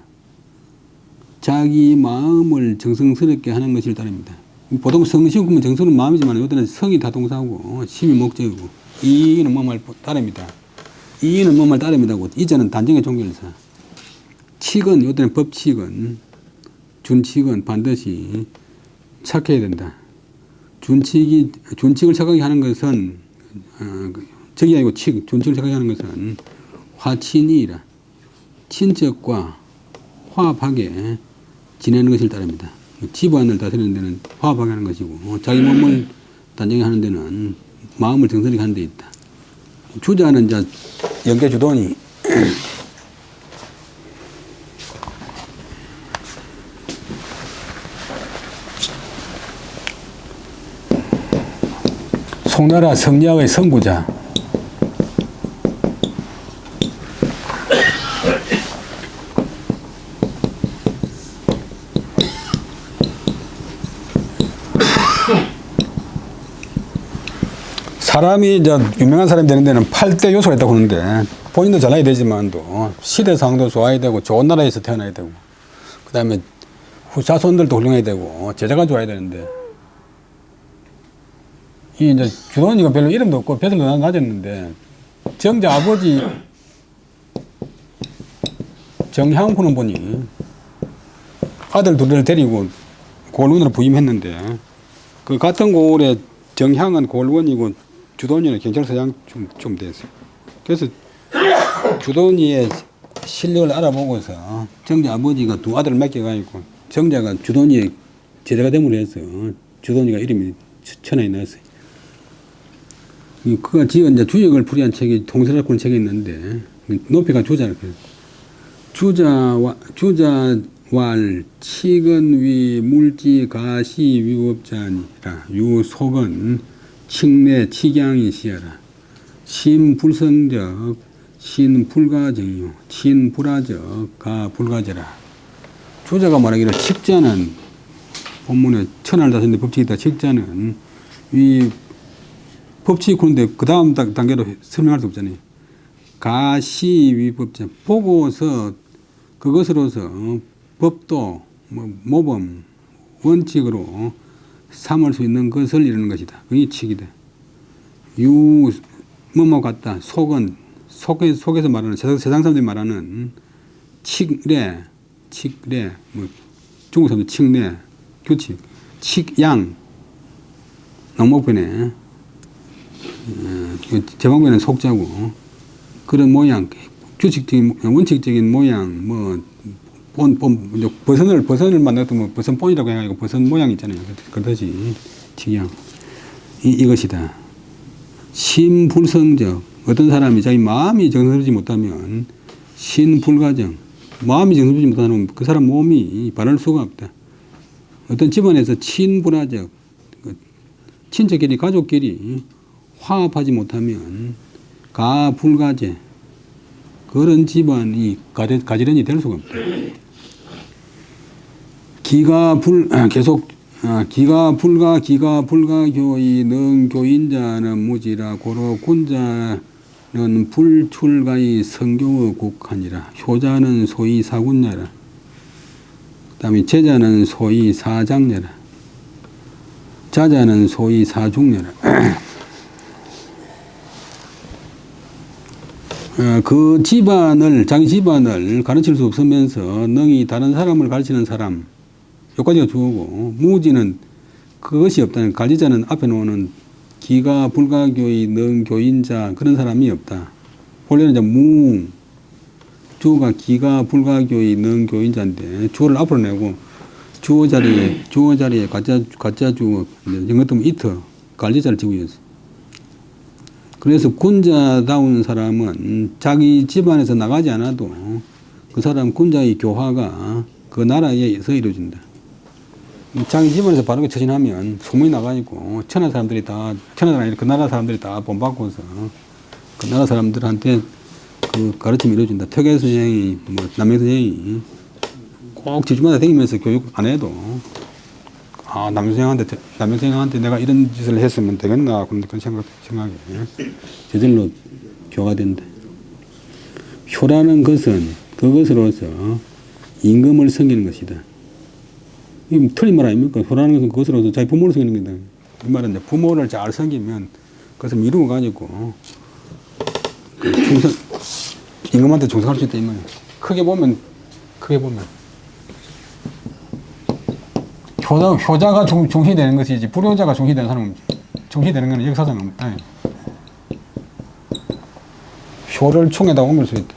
자기 마음을 정성스럽게 하는 것을 따릅니다. 보통 성심 그러면 정성은 마음이지만 이때는 성이 다동사고 심이 목적이고 이는 뭐말 따릅니다. 이는 뭐말 따릅니다고. 이자는 단정의 종결사. 칙은 이때는 법칙은 준칙은 반드시 착해야 된다. 준칙을 착하게 하는 것은 적이 아니고 준칙을 착하게 하는 것은 화친이라. 친척과 화합하게 지내는 것을 따릅니다. 집안을 다스리는 데는 화합하게 하는 것이고 자기 몸을 단정히 하는 데는 마음을 정성하게 하는 데 있다. 주자는 이제 영계주도니 송나라 성리학의 선구자. 사람이 이제 유명한 사람이 되는 데는 8대 요소가 있다고 하는데 본인도 잘나야 되지만도 시대상도 좋아야 되고 좋은 나라에서 태어나야 되고 그 다음에 후자손들도 훌륭해야 되고 제자가 좋아야 되는데 이 이제 주돈이가 별로 이름도 없고 벼슬도 낮았는데 정자 아버지 정향후는 보니 아들 둘을 데리고 골원으로 부임했는데 그 같은 고을에 정향은 골원이고 주돈이는 경찰서장 좀 됐어요. 그래서 주돈이의 실력을 알아보고서 정자 아버지가 두 아들을 맡겨가지고 정자가 주돈이의 제자가 됨으로 해서 주돈이가 이름이 천하에 나왔어요. 그가 지은 이제 주역을 풀이한 책이 동서라고는 책이 있는데 높이가 주자를 주자왈 칙은 물지 가시 위법자니라. 유속은 칙내 칙양이 시하라. 신불성적 신불가정이요 신불화적 가불가제라. 주자가 말하기를 칙자는 본문에 천하를 다스리는데 법칙이 있다. 칙자는 이 법칙이 그런데 그 다음 단계로 설명할 수 없잖아요. 가시위법자 보고서 그것으로서 법도 모범 원칙으로 삼을 수 있는 것을 이루는 것이다. 그게 칙이다. 뭐뭐 같다. 속은 속에서 말하는 세상 사람들이 말하는 칙례 중국 사람들 칙례 규칙 칙양 농목변에 제방변은 속자고 그런 모양 규칙적인 원칙적인 모양 버선을 만들었던 버선본이라고 해가지고 버선 모양 있잖아요. 그렇듯이 칙양 이것이다. 신불성적 어떤 사람이 자기 마음이 정성스럽지 못하면 신불가정 마음이 정성스럽지 못하면 그 사람 몸이 바를 수가 없다. 어떤 집안에서 친불화적 친척끼리 가족끼리 화합하지 못하면 가불가제 그런 집안이 가지런히 될 수가 없다. 기가 불가 교의 능 교인자는 무지라 고로 군자는 불출가의 성교의 국하니라. 효자는 소위 사군야라. 다음에 제자는 소위 사장녀라. 자자는 소위 사중녀라. 그 집안을, 자기 집안을 가르칠 수 없으면서 능히 다른 사람을 가르치는 사람, 여기까지가 주어고, 무지는 그것이 없다는, 관리자는 앞에 놓는 기가 불가교의 능교인자 그런 사람이 없다. 본래는 이제 무, 주어가 기가 불가교의 능교인자인데 주어를 앞으로 내고 주어 자리에 가짜 주어, 영어ጥ으면 이터, 관리자를 지고 있어. 그래서 군자다운 사람은 자기 집안에서 나가지 않아도 그 사람 군자의 교화가 그 나라에서 이루어진다. 자기 집안에서 바르게 처신하면 소문이 나가지고 천하 사람들이 다, 천하가 아니라 그 나라 사람들이 다 본받고서 그 나라 사람들한테 그 가르침이 이루어진다. 턱의 선생이, 뭐, 남의 선생이 꼭 집집마다 다니면서 교육 안 해도 남의 선생한테 내가 이런 짓을 했으면 되겠나 그런 생각이 저절로 교가 된다. 효라는 것은 그것으로서 임금을 섬기는 것이다. 이 틀린 말 아닙니까? 효라는 것은 그것으로서 자기 부모를 섬기는 거다. 이 말은 이제 부모를 잘 섬기면 그것을 미루어 가지고 임금한테 충성할 수 있다 이 말이야. 크게 보면 효자가 중심이 되는 것이지 불효자가 중심이 되는 사람은 중심이 되는 것은 역사상 없다. 효를 총에다 옮길 수 있다.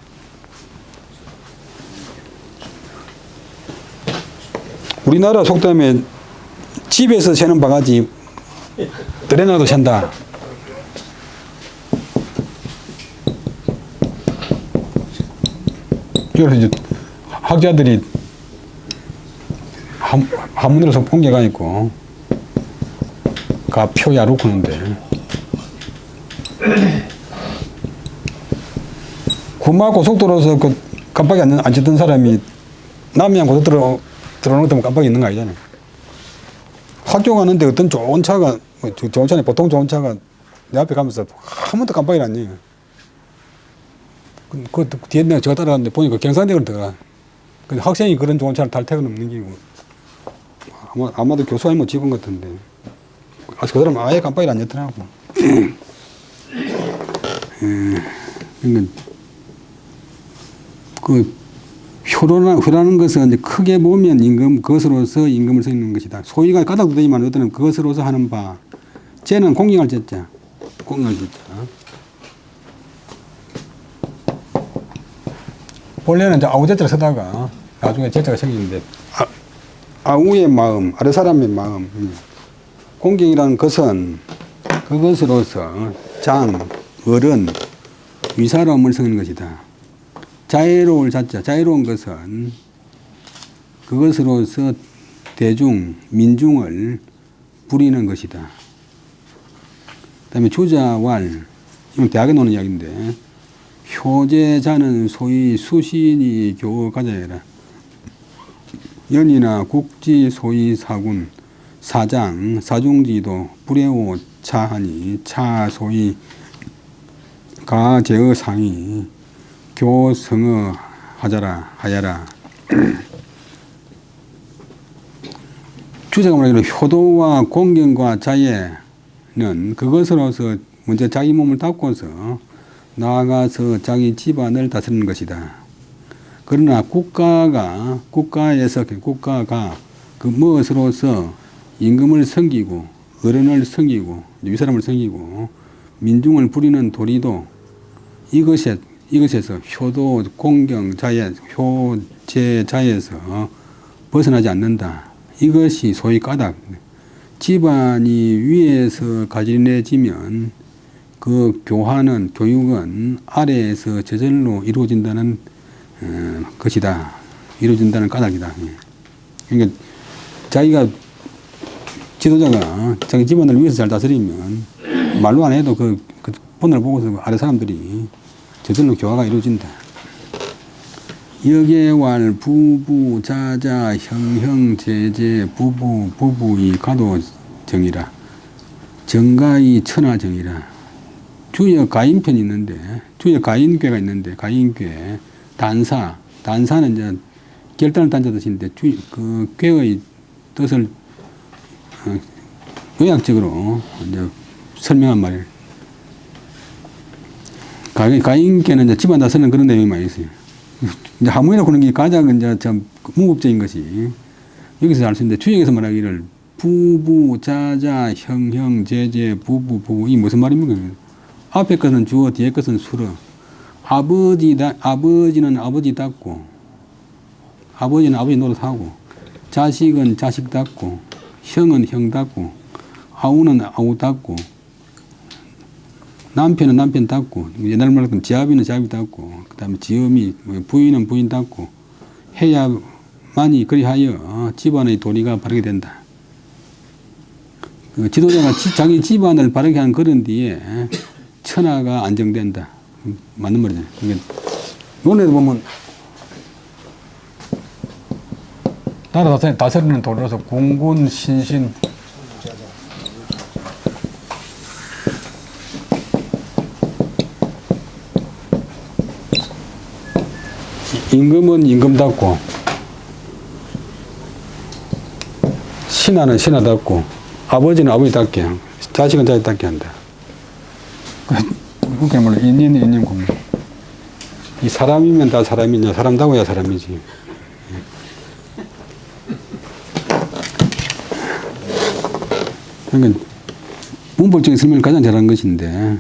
우리나라 속담에 집에서 새는 바가지 들에 놔도 샌다. 그래서 이제 학자들이 한문으로 옮겨가 있고 가표야로 그러는데 구마 고속도로에서 그 깜빡이 안 쳤던 사람이 남해안 고속도로 들어오는 것 때문에 깜빡이 있는 거 아니잖아요. 학교 가는데 어떤 좋은 차가 좋은 차네 보통 좋은 차가 내 앞에 가면서 한 번도 깜빡이를 안 해요. 그 뒤에 내가 저가 따라갔는데 보니까 경산대로 들어가. 근데 학생이 그런 좋은 차를 탈 태가 없는 게고 아마도 교수님 뭐 집은 것 같은데 그 사람 아예 깜빡이를 안 였더라고. 그러니까 그 효라는 것은 이제 크게 보면 그것으로서 임금을 섬기는 것이다. 소위가 까닭도 되지만 어떤 그것으로서 하는 바. 쟤는 공경할 제자. 본래는 이제 아우제자를 쓰다가 나중에 제자가 생기는데 아우의 마음, 아래 사람의 마음. 공경이라는 것은 그것으로서 장, 어른, 위사람을 섬기는 것이다. 자애로울 자자, 자애로운 것은 그것으로서 대중, 민중을 부리는 것이다. 그 다음에 주자왈, 이건 대학에 나오는 이야기인데 효제자는 소위 수신이 교가자여라. 연이나 국지 소위 사군, 사장, 사중지도 불애오 차하니 차 소위 가제어 상이 교성어 하야라. 주제가 말하기로 효도와 공경과 자애는 그것으로서 먼저 자기 몸을 닦고서 나아가서 자기 집안을 다스리는 것이다. 그러나 국가가 그 무엇으로서 임금을 섬기고 어른을 섬기고 위사람을 섬기고 민중을 부리는 도리도 이것에서 효도, 공경, 자애, 효제, 자에서 벗어나지 않는다. 이것이 소위 까닭. 집안이 위에서 가지런해지면 그 교육은 아래에서 저절로 이루어진다는 것이다. 이루어진다는 까닭이다. 그러니까 자기가 지도자가 자기 집안을 위에서 잘 다스리면 말로 안 해도 그 본을 보고서 아래 사람들이 저절로 교화가 이루어진다. 역예왈 부부 자자 형형 제제 부부의 가도정이라. 정가의 천하정이라. 주역 가인편이 있는데 주역 가인괴가 있는데 가인괴 단사는 이제 결단을 딴 뜻인데 그 꾀의 뜻을 요약적으로 이제 설명한 말이에요. 가인께는 이제 집안 다스리는 그런 내용이 많이 있어요. 이제 하모니라 그런 게 가장 이제 참 문법적인 것이 여기서 알 수 있는데 주역에서 말하기를 부부, 자자, 형형, 제제, 부부, 부부 이 무슨 말입니까? 앞에 것은 주어, 뒤에 것은 수러. 아버지는 아버지 닦고, 아버지는 아버지 노릇하고, 자식은 자식 닦고, 형은 형 닦고, 아우는 아우 닦고, 남편은 남편 닦고, 옛날 말로 지아비는 지아비 닦고, 그 다음에 지엄이, 부인은 부인 닦고, 해야만이 그리하여 집안의 도리가 바르게 된다. 지도자가 자기 집안을 바르게 한 그런 뒤에 천하가 안정된다. 맞는 말이잖아요. 논에도 보면 나라 다스리는 도로로서 공군, 신신, 임금은 임금 닦고, 신하는 신하 닦고, 아버지는 아버지 닦게, 자식은 자식 닦게 한다. 그게 뭐냐, 인연 공부. 이 사람이면 다 사람이냐, 사람다고야 사람이지. 그러니까 문법적인 설명을 가장 잘한 것인데,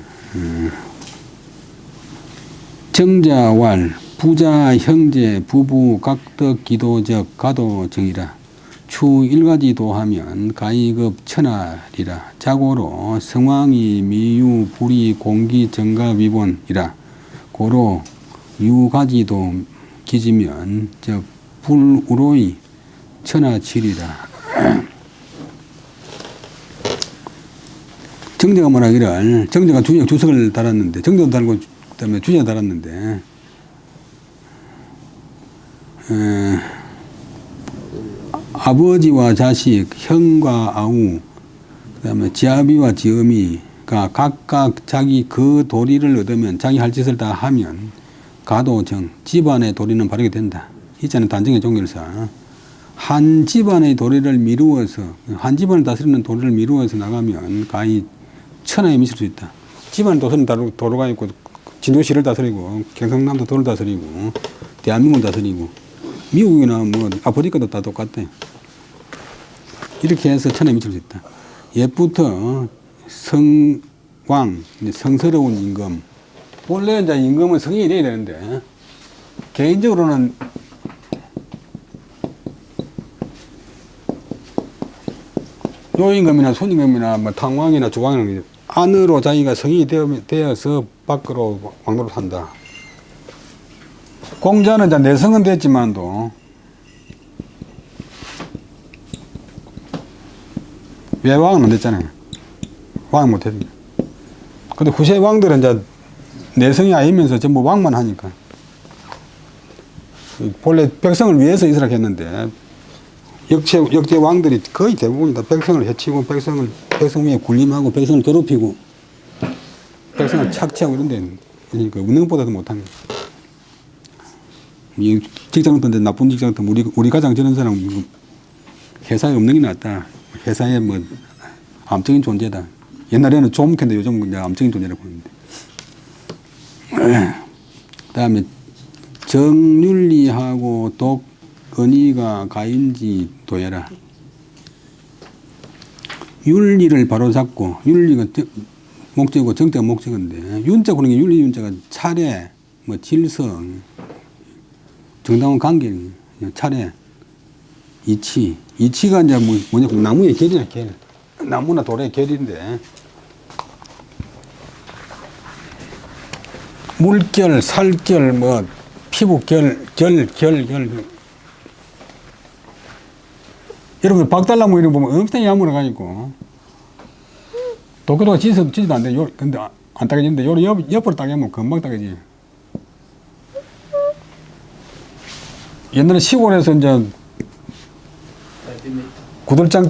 정자왈, 부자, 형제, 부부, 각덕, 기도적, 가도정이라. 추 일가지도 하면 가이급 천하리라. 자고로 성왕이 미유, 불이, 공기, 정가, 위본이라. 고로 유가지도 기지면 즉 불우로이 천하칠이라. 정제가 말하기를 정제가 주석을 달았는데 정제도 달고 그다음에 주제가 달았는데 아버지와 자식, 형과 아우, 그 다음에 지아비와 지엄이가 각각 자기 그 도리를 얻으면 자기 할 짓을 다 하면 가도정, 집안의 도리는 바르게 된다. 이자는 단정의 종결사. 한 집안의 도리를 미루어서, 한 집안을 다스리는 도리를 미루어서 나가면 가히 천하에 미칠 수 있다. 집안의 다스리는 도로가 있고, 진도시를 다스리고, 경상남도 도를 다스리고, 대한민국을 다스리고, 미국이나 뭐 아프리카도 다 똑같대. 이렇게 해서 천하에 미칠 수 있다. 옛부터 성왕, 성스러운 임금. 원래 이제 임금은 성이 돼야 되는데, 개인적으로는 요임금이나 순임금이나 뭐 탕왕이나 주왕이나 안으로 자기가 성이 되어서 밖으로 왕노릇 한다. 공자는 이제 내성은 됐지만도 외왕은 안 됐잖아요. 왕 못했는데. 근데 후세 왕들은 이제 내성이 아니면서 전부 왕만 하니까. 본래 백성을 위해서 이스라엘 했는데, 역대 왕들이 거의 대부분 다 백성을 해치고, 백성 위에 군림하고, 백성을 괴롭히고, 백성을 착취하고 이런 데, 그러니까 운명보다도 못한 거예요. 이 직장부터 나쁜 직장부터 우리 가장 저런 사람 회사에 없는 게 낫다. 회사에 뭐 암적인 존재다. 옛날에는 조목했는데 요즘 그냥 암적인 존재라고 보는데. 그다음에 정윤리하고 독언의가 가인지 도해라. 윤리를 바로잡고, 윤리가 목적이고 정자가 목적인데, 윤자 그런 게 윤리 윤자가 차례, 뭐 질서, 정당한 관계, 차례, 이치가 이제 뭐냐, 나무의 결이나 결. 나무나 돌의 결인데, 물결, 살결, 뭐, 피부결, 결. 여러분, 박달나무 이런 거 보면 엄청 야물어가지고, 도쿄도가 지지도 안 돼. 근데 안 따개지는데, 옆으로 따개면 금방 따개지. 옛날에 시골에서 이제 구절장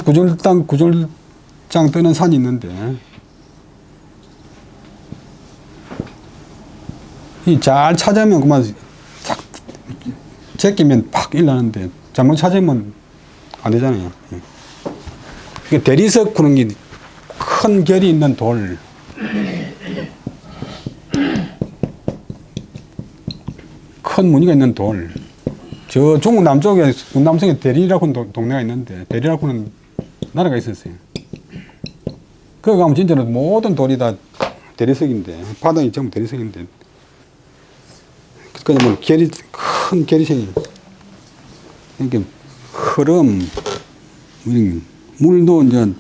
뜨는 산이 있는데, 이 잘 찾으면 그만 제끼면 팍 일나는데 잘못 찾으면 안 되잖아요. 예. 그러니까 대리석 그런 게 큰 결이 있는 돌, 큰 무늬가 있는 돌. 저 중국 남쪽에 운남성에 대리라고 하는 동네가 있는데 대리라고 하는 나라가 있었어요. 거기 가면 진짜로 모든 돌이 다 대리석인데 바닥이 전부 대리석인데 그러니까 뭐 결이 큰 결이색이 이렇게 흐름 물도 이제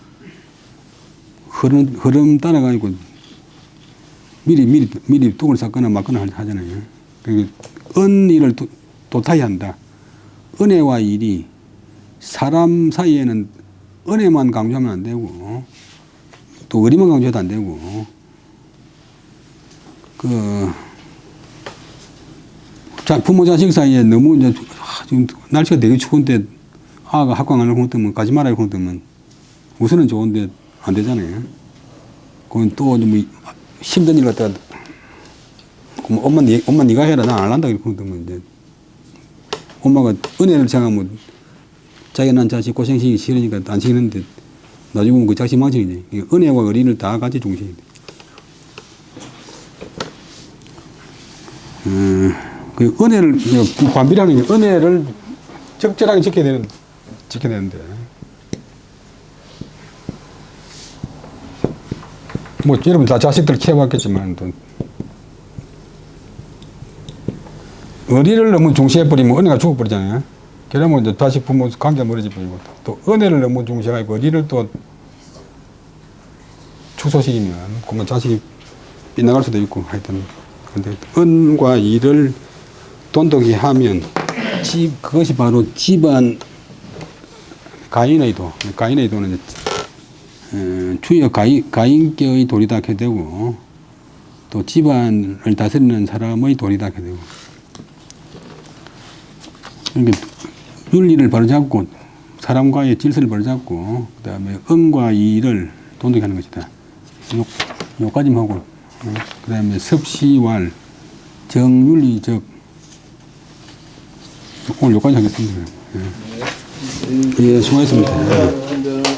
흐름 따라가지고 미리 뚝을 쌓거나 막거나 하잖아요. 그러니까 은일을 도타히 한다. 은혜와 일이 사람 사이에는 은혜만 강조하면 안 되고 또 의리만 강조해도 안 되고 부모 자식 사이에 너무 이제 지금 날씨가 되게 추운데 아가 학교 안 가려고 하면 가지 말아요 하면 우선은 좋은데 안 되잖아요. 그건 또 뭐 힘든 일 갖다가 엄마 네가 해라 나 안 한다 그러면 이제 엄마가 은혜를 생각하면 자기가 난 자식 고생시키기 싫으니까 안 시키는데 나중에 보면 그 자식 망치이지. 은혜와 의리를 다 같이 중시해야 돼. 그 은혜를 관비라는 게 은혜를 적절하게 지켜야 되는데 뭐 여러분 다 자식들 키워봤겠지만 또 의리를 너무 중시해버리면 은혜가 죽어버리잖아요. 그러면 이제 다시 부모 관계가 멀어져버리고 또 은혜를 너무 중시하고 의리를 또 축소시키면 그러면 자식이 빗나갈 수도 있고 하여튼 근데 은과 일을 돈독히 하면 그것이 바로 집안 가인의 도는 주여 가인께의 도리다 하게 되고 또 집안을 다스리는 사람의 도리다 하게 되고 그러니까 윤리를 바로잡고 사람과의 질서를 바로잡고 그 다음에 은과 일을 돈독히 하는 것이다. 요까지만 하고 그 다음에 섭시왈 정윤리적 오늘 여기까지 하겠습니다. 예, 수고하셨습니다.